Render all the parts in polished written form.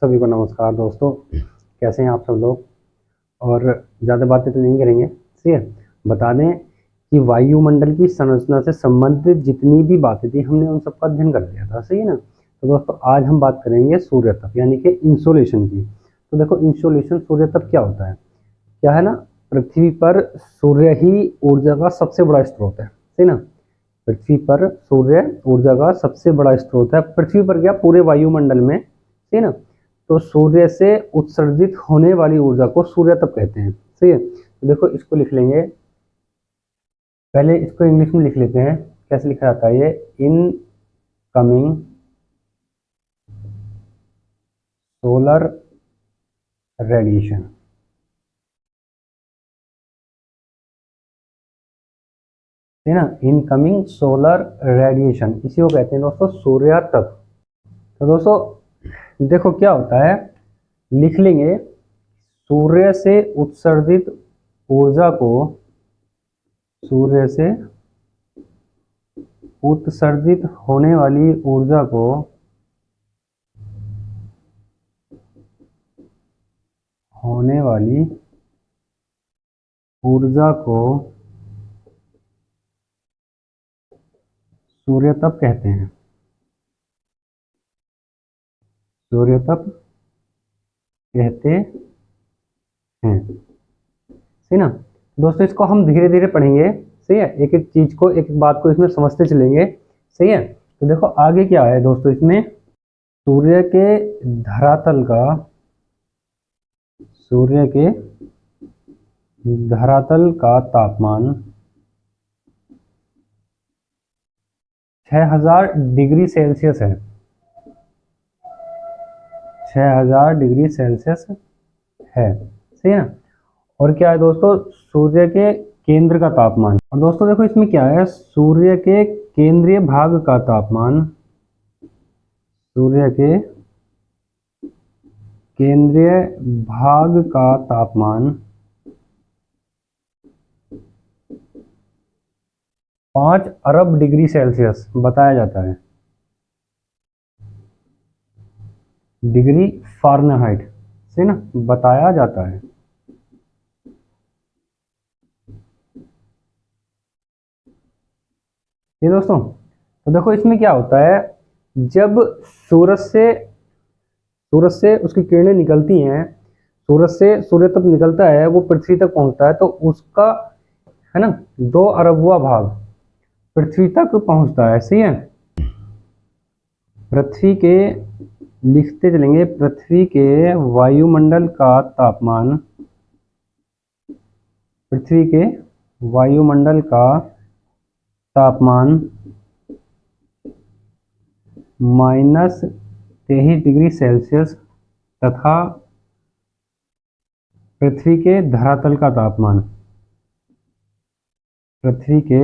सभी को नमस्कार दोस्तों। कैसे हैं आप सब लोग। और ज़्यादा बातें तो नहीं करेंगे, ठीक है। बता दें कि वायुमंडल की संरचना से संबंधित जितनी भी बातें थी हमने उन सबका अध्ययन कर लिया था, सही है ना। तो दोस्तों आज हम बात करेंगे सूर्य तप यानी कि इंसोलेशन की। तो देखो इंसोलेशन सूर्य तप क्या होता है, क्या है ना। पृथ्वी पर सूर्य ही ऊर्जा का सबसे बड़ा स्रोत है, सही ना। पृथ्वी पर सूर्य ऊर्जा का सबसे बड़ा स्रोत है। पृथ्वी पर क्या, पूरे वायुमंडल में, सही ना। तो सूर्य से उत्सर्जित होने वाली ऊर्जा को सूर्य तप कहते हैं, सही है। तो देखो इसको लिख लेंगे, पहले इसको इंग्लिश में लिख लेते हैं। कैसे लिखा जाता है ये, इन कमिंग सोलर रेडिएशन, है ना। इनकमिंग सोलर रेडिएशन, इसी को कहते हैं दोस्तों सूर्य तप। तो दोस्तों देखो क्या होता है, लिख लेंगे सूर्य से उत्सर्जित ऊर्जा को, सूर्य से उत्सर्जित होने वाली ऊर्जा को होने वाली ऊर्जा को सूर्य तप कहते हैं, सूर्य तप कहते हैं, सही ना। दोस्तों इसको हम धीरे धीरे पढ़ेंगे, सही है। एक एक चीज को, एक एक बात को इसमें समझते चलेंगे, सही है। तो देखो आगे क्या है दोस्तों, इसमें सूर्य के धरातल का, सूर्य के धरातल का तापमान 6000 डिग्री सेल्सियस है, 6000 डिग्री सेल्सियस है, सही है ना। और क्या है दोस्तों, सूर्य के केंद्र का तापमान। और दोस्तों देखो इसमें क्या है, सूर्य के केंद्रीय भाग का तापमान, सूर्य के केंद्रीय भाग का तापमान 5 अरब डिग्री सेल्सियस बताया जाता है, डिग्री फारेनहाइट से ना बताया जाता है। ये दोस्तों तो देखो इसमें क्या होता है, जब सूरज से सूरज से उसकी किरणें निकलती हैं, सूरज से सूर्य तक निकलता है, वो पृथ्वी तक पहुंचता है, तो उसका, है ना, 2 अरबवां भाग पृथ्वी तक पहुंचता है, सही है। पृथ्वी के, लिखते चलेंगे, पृथ्वी के वायुमंडल का तापमान, पृथ्वी के वायुमंडल का तापमान -23 डिग्री सेल्सियस तथा पृथ्वी के धरातल का तापमान, पृथ्वी के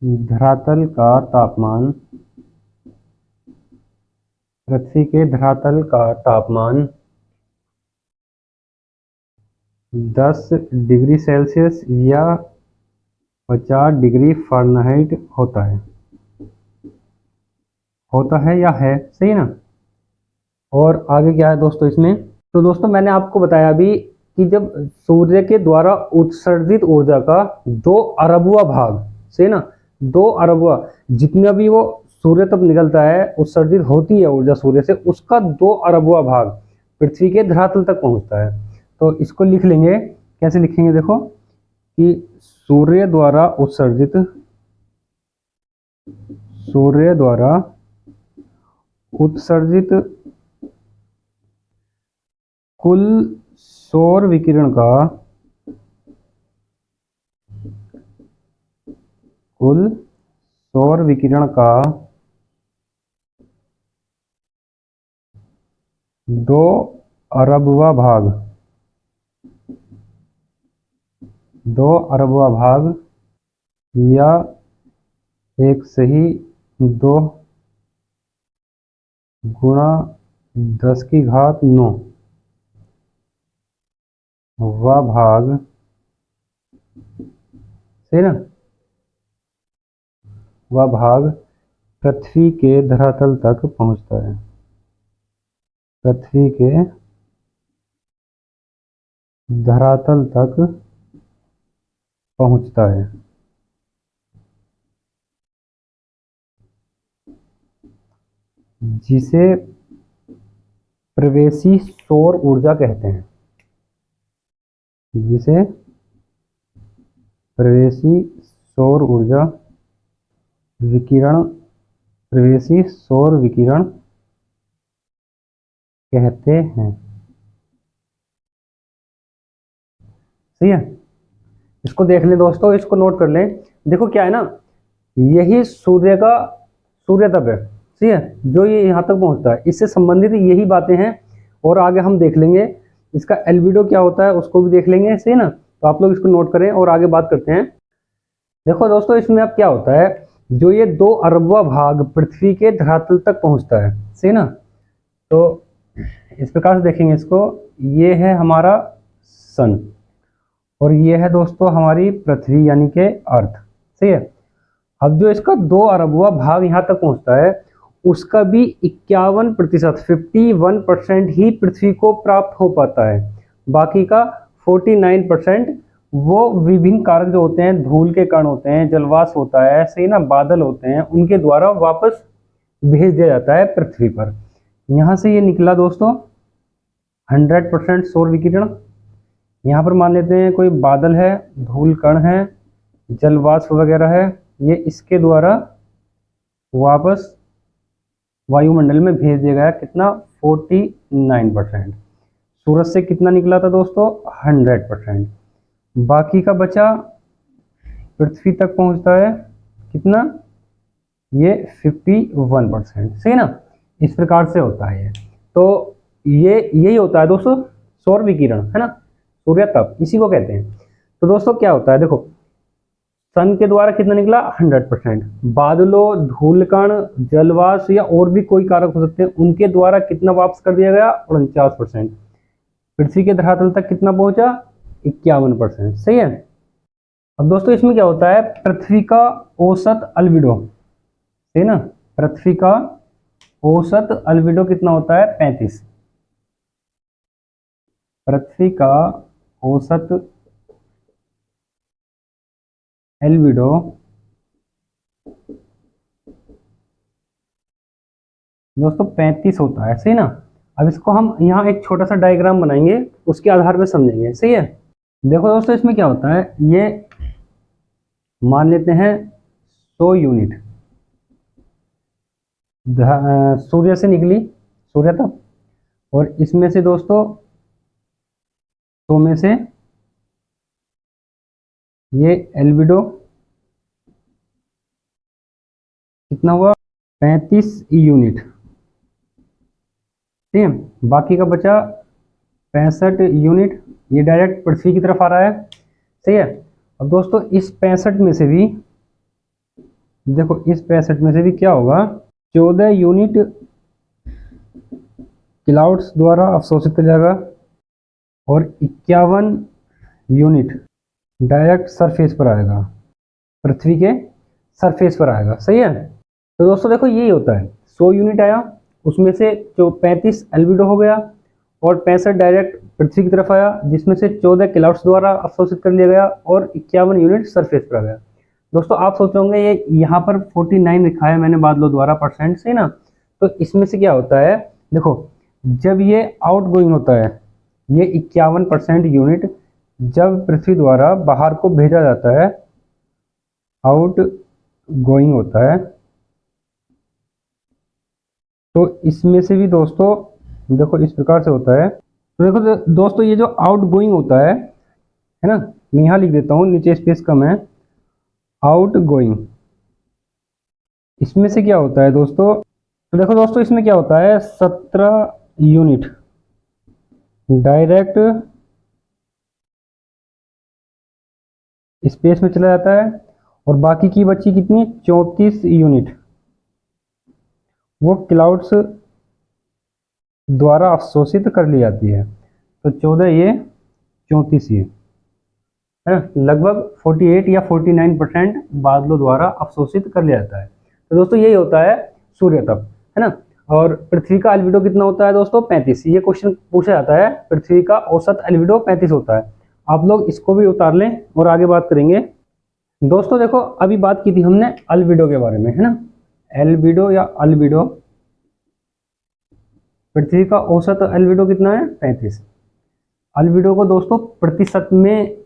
धरातल का तापमान, पृथ्वी के धरातल का तापमान 10 डिग्री सेल्सियस या 50 डिग्री फ़ारेनहाइट होता है या है, सही ना। और आगे क्या है दोस्तों इसमें, तो दोस्तों मैंने आपको बताया अभी कि जब सूर्य के द्वारा उत्सर्जित ऊर्जा का 2 अरबवां भाग, सही ना, 2 अरबवां, जितना भी वो सूर्य तक निकलता है, उत्सर्जित होती है ऊर्जा सूर्य से, उसका 2 अरबवां भाग पृथ्वी के धरातल तक पहुंचता है। तो इसको लिख लेंगे, कैसे लिखेंगे देखो, कि सूर्य द्वारा उत्सर्जित, सूर्य द्वारा उत्सर्जित कुल सौर विकिरण का, कुल सौर विकिरण का 2 अरबवां भाग, 2 अरबवां भाग या एक सही 2 गुणा 10⁹ वा भाग, सही ना, वह भाग पृथ्वी के धरातल तक पहुंचता है, पृथ्वी के धरातल तक पहुंचता है। जिसे प्रवेशी सौर ऊर्जा कहते हैं, जिसे प्रवेशी सौर ऊर्जा विकिरण, प्रवेशी सौर विकिरण कहते हैं। सही है, इसको देख लें दोस्तों, इसको नोट कर लें। देखो क्या है ना, यही सूर्य का सूर्य तप है, सही है, जो ये यहाँ तक पहुँचता है, इससे संबंधित यही बातें हैं। और आगे हम देख लेंगे इसका एल्बिडो क्या होता है, उसको भी देख लेंगे, सही है ना। तो आप लोग इसको नोट करें और आगे बात करते हैं। देखो दोस्तों, इसमें अब क्या होता है, जो ये 2 अरबवा भाग पृथ्वी के धरातल तक पहुँचता है, सही ना। तो इस प्रकार से देखेंगे इसको, ये है हमारा सन और ये है दोस्तों हमारी पृथ्वी यानी कि अर्थ, सही है। अब जो इसका 2 अरबवा भाग यहाँ तक पहुँचता है, उसका भी 51%, 51% ही पृथ्वी को प्राप्त हो पाता है। बाकी का 49% वो विभिन्न कारक जो होते हैं, धूल के कण होते हैं, जलवाष्प होता है, सही ना, बादल होते हैं, उनके द्वारा वापस भेज दिया जाता है पृथ्वी पर। यहाँ से ये निकला दोस्तों 100% सौर विकिरण। यहाँ पर मान लेते हैं कोई बादल है, धूल कण है, जलवाष्प वगैरह है, ये इसके द्वारा वापस वायुमंडल में भेज दिया गया। कितना? 49%। सूरज से कितना निकला था दोस्तों? 100%। बाकी का बचा पृथ्वी तक पहुंचता है कितना? ये 51%, सही ना। इस प्रकार से होता है ये। तो ये यही होता है दोस्तों सौर विकिरण, है ना, सूर्य तप, इसी को कहते हैं। तो दोस्तों क्या होता है, देखो सन के द्वारा कितना निकला? 100%। बादलों, धूलकण, जलवाष्प या और भी कोई कारक हो सकते हैं, उनके द्वारा कितना वापस कर दिया गया? 49%। पृथ्वी के धरातल तक कितना पहुंचा? 51%, सही है। अब दोस्तों इसमें क्या होता है, पृथ्वी का औसत अल्बिडो, सही ना, पृथ्वी का औसत अल्बिडो कितना होता है? 35। पृथ्वी का औसत एल्बिडो दोस्तों 35 होता है, सही ना। अब इसको हम यहाँ एक छोटा सा डायग्राम बनाएंगे, उसके आधार पर समझेंगे, सही है। देखो दोस्तों इसमें क्या होता है, ये मान लेते हैं 100 यूनिट सूर्य से निकली, सूर्य तप, और इसमें से दोस्तों 100 में से ये एल्बिडो कितना हुआ? 35 यूनिट, ठीक है। बाकी का बचा 65 यूनिट, ये डायरेक्ट पृथ्वी की तरफ आ रहा है, सही है। अब दोस्तों इस 65 में से भी देखो, इस 65 में से भी क्या होगा? 14 यूनिट क्लाउड्स द्वारा अवशोषित कर जाएगा और 51 यूनिट डायरेक्ट सरफेस पर आएगा, पृथ्वी के सरफेस पर आएगा, सही है। तो दोस्तों देखो यही होता है, 100 यूनिट आया, उसमें से जो 35 एल्बिडो हो गया और 65 डायरेक्ट पृथ्वी की तरफ आया, जिसमें से 14 क्लाउड्स द्वारा अवशोषित कर लिया गया और 51 यूनिट सरफेस पर आ गया। दोस्तों आप सोच रहे होंगे ये यहाँ पर 49 लिखा है मैंने बादलों द्वारा परसेंट, सही ना। तो इसमें से क्या होता है, देखो जब ये आउट गोइंग होता है, ये 51% यूनिट जब पृथ्वी द्वारा बाहर को भेजा जाता है, आउट गोइंग होता है, तो इसमें से भी दोस्तों देखो इस प्रकार से होता है। तो देखो दोस्तों ये जो आउट गोइंग होता है ना, मैं यहाँ लिख देता हूँ, नीचे स्पेस कम है, आउट गोइंग, इसमें से क्या होता है दोस्तों, तो देखो दोस्तों इसमें क्या होता है, 17 यूनिट डायरेक्ट स्पेस में चला जाता है और बाकी की बची कितनी? 34 यूनिट वो क्लाउड्स द्वारा अवशोषित कर ली जाती है। तो 14 ये, 34 ये, है लगभग 48 या 49% बादलों द्वारा अवशोषित कर लिया जाता है। तो दोस्तों यही होता है सूर्य तप, है ना। और पृथ्वी का अल्बिडो कितना होता है दोस्तों? 35। ये क्वेश्चन पूछा जाता है, पृथ्वी का औसत अल्बिडो 35 होता है। आप लोग इसको भी उतार लें और आगे बात करेंगे। दोस्तों देखो, अभी बात की थी हमने अल्बिडो के बारे में, है ना। एल्बिडो या अल्बिडो, पृथ्वी का औसत अल्बिडो कितना है? 35। अल्बिडो को दोस्तों प्रतिशत में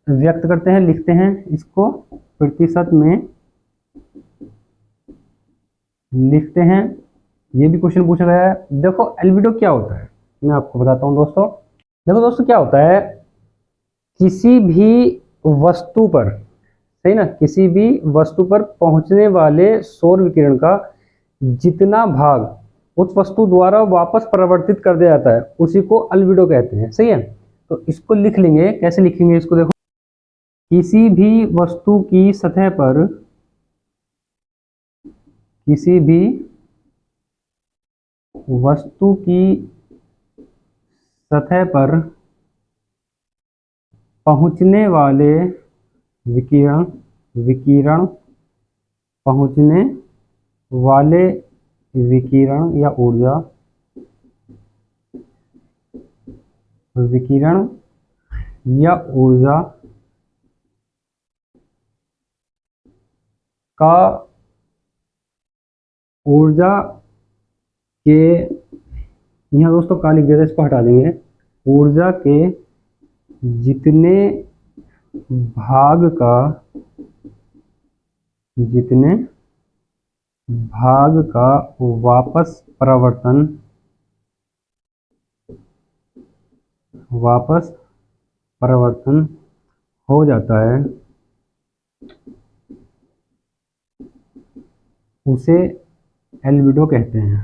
व्यक्त करते हैं, लिखते हैं इसको प्रतिशत में लिखते हैं। ये भी क्वेश्चन पूछा गया है। देखो एल्बिडो क्या होता है, मैं आपको बताता हूं दोस्तों। देखो दोस्तों क्या होता है, किसी भी वस्तु पर, सही ना, किसी भी वस्तु पर पहुंचने वाले सौर विकिरण का जितना भाग उस वस्तु द्वारा वापस परावर्तित कर दिया जाता है उसी को अल्बिडो कहते हैं, सही है। तो इसको लिख लेंगे, कैसे लिखेंगे इसको? देखो, किसी भी वस्तु की सतह पर, किसी भी वस्तु की सतह पर पहुंचने वाले विकिरण पहुंचने वाले विकिरण या ऊर्जा, विकिरण या ऊर्जा का ऊर्जा के, यहाँ दोस्तों का लिख देते, इसको हटा देंगे, ऊर्जा के जितने भाग का वापस परावर्तन हो जाता है उसे एल्बिडो कहते हैं,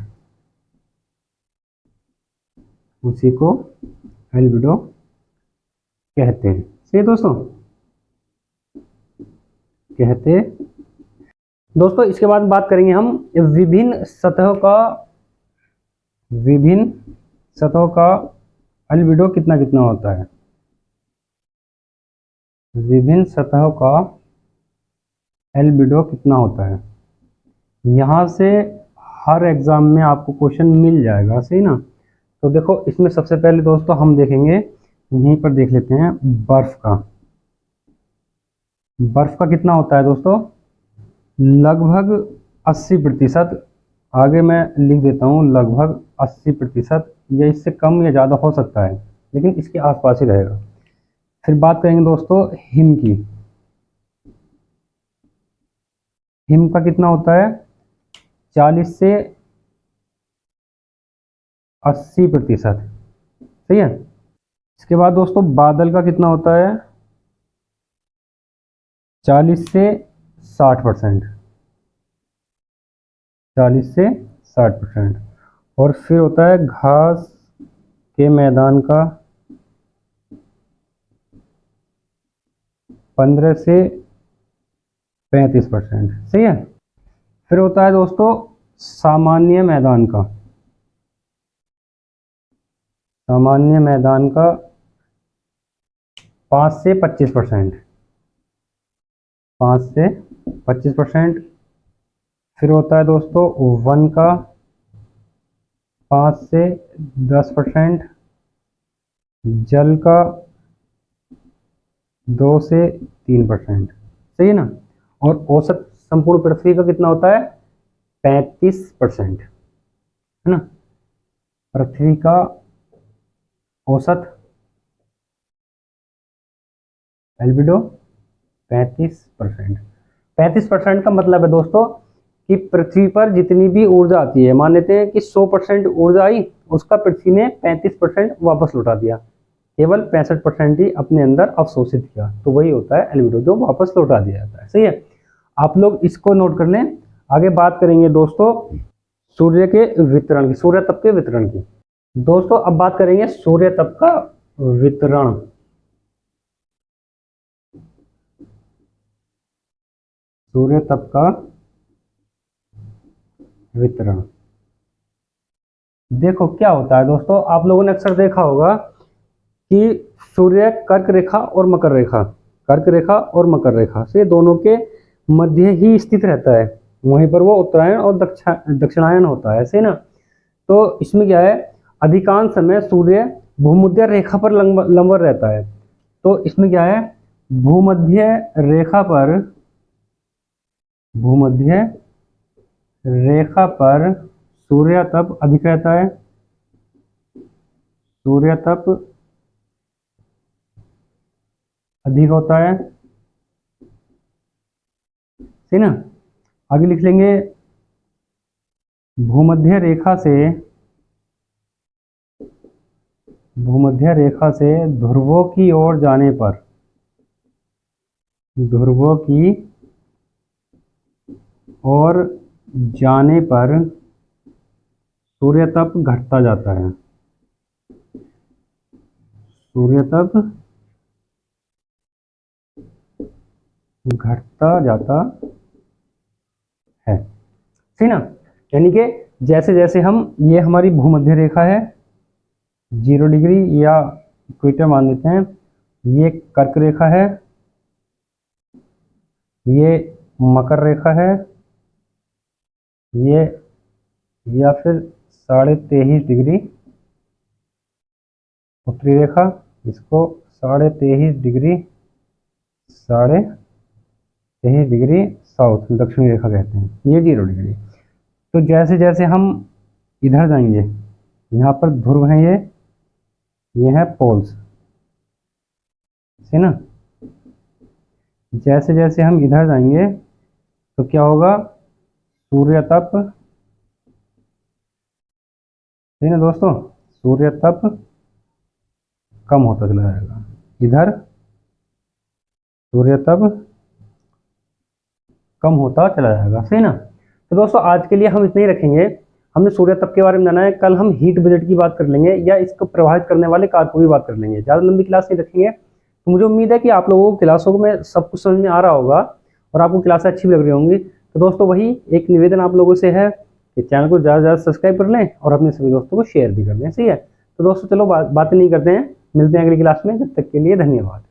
उसी को एल्बिडो कहते हैं। सही दोस्तों, कहते। दोस्तों इसके बाद बात करेंगे हम विभिन्न सतहों का अल्बिडो कितना कितना होता है। विभिन्न सतहों का एल्बिडो कितना होता है, यहाँ से हर एग्जाम में आपको क्वेश्चन मिल जाएगा, सही ना। तो देखो इसमें सबसे पहले दोस्तों हम देखेंगे, यहीं पर देख लेते हैं बर्फ का। बर्फ का कितना होता है दोस्तों? लगभग 80%। आगे मैं लिख देता हूँ लगभग 80%, या इससे कम या ज़्यादा हो सकता है, लेकिन इसके आसपास ही रहेगा। फिर बात करेंगे दोस्तों हिम की। हिम का कितना होता है? 40 से 80%, सही है। इसके बाद दोस्तों बादल का कितना होता है? 40 से 60%, 40 से 60%। और फिर होता है घास के मैदान का 15 से 35%, सही है। फिर होता है दोस्तों सामान्य मैदान का, 5 से 25%, 5 से 25%। फिर होता है दोस्तों वन का 5 से 10%, जल का 2 से 3%, सही है ना। और औसत संपूर्ण पृथ्वी का कितना होता है? 35%, है ना। पृथ्वी का औसत एल्बिडो 35%। 35% का मतलब है दोस्तों कि पृथ्वी पर जितनी भी ऊर्जा आती है, मान लेते हैं कि 100% ऊर्जा आई, उसका पृथ्वी ने 35% वापस लौटा दिया, केवल 65% ही अपने अंदर अवशोषित किया, तो वही होता है एल्बिडो, जो वापस लौटा दिया जाता है, सही है। आप लोग इसको नोट कर लें। आगे बात करेंगे दोस्तों सूर्य के वितरण की, सूर्य तप के वितरण की। दोस्तों अब बात करेंगे सूर्य तप का वितरण। सूर्य तप का वितरण देखो क्या होता है दोस्तों, आप लोगों ने अक्सर देखा होगा कि सूर्य कर्क रेखा और मकर रेखा, कर्क रेखा और मकर रेखा से दोनों के मध्य ही स्थित रहता है। वहीं पर वो उत्तरायण और दक्षिणायन होता है, सही ना। तो इसमें क्या है, अधिकांश समय सूर्य भूमध्य रेखा पर लंबवत रहता है। तो इसमें क्या है, भूमध्य रेखा पर सूर्य तप अधिक रहता है, सूर्य तप अधिक होता है, सही ना। आगे लिख लेंगे, भूमध्य रेखा से ध्रुवों की ओर जाने पर, ध्रुवों की ओर जाने पर सूर्य तप घटता जाता है, सूर्य तप घटता जाता है, सही ना। यानी कि जैसे जैसे हम, ये हमारी भूमध्य रेखा है 0 डिग्री या इक्वेटर मान लेते हैं, ये कर्क रेखा है, ये मकर रेखा है, ये या फिर 23.5 डिग्री उत्तरी रेखा, इसको 23.5 डिग्री साउथ दक्षिणी रेखा कहते हैं, ये 0 डिग्री। तो जैसे जैसे हम इधर जाएंगे, यहाँ पर ध्रुव हैं, ये है पोल्स, है ना। जैसे जैसे हम इधर जाएंगे तो क्या होगा, सूर्य तप, है ना दोस्तों, सूर्य तप कम होता चला जाएगा, इधर सूर्य तप कम होता चला जाएगा, सही ना। तो दोस्तों आज के लिए हम इतना ही रखेंगे। हमने सूर्य तप के बारे में जाना है, कल हम हीट बजट की बात कर लेंगे या इसको प्रभावित करने वाले कारकों की बात कर लेंगे। ज़्यादा लंबी क्लास नहीं रखेंगे। तो मुझे उम्मीद है कि आप लोगों को क्लासों में सब कुछ समझ में आ रहा होगा और आपको क्लासें अच्छी भी लग रही होंगी। तो दोस्तों वही एक निवेदन आप लोगों से है कि चैनल को ज़्यादा से ज़्यादा सब्सक्राइब कर लें और अपने सभी दोस्तों को शेयर भी कर लें, सही है। तो दोस्तों चलो बातें नहीं करते हैं, मिलते हैं अगली क्लास में, जब तक के लिए धन्यवाद।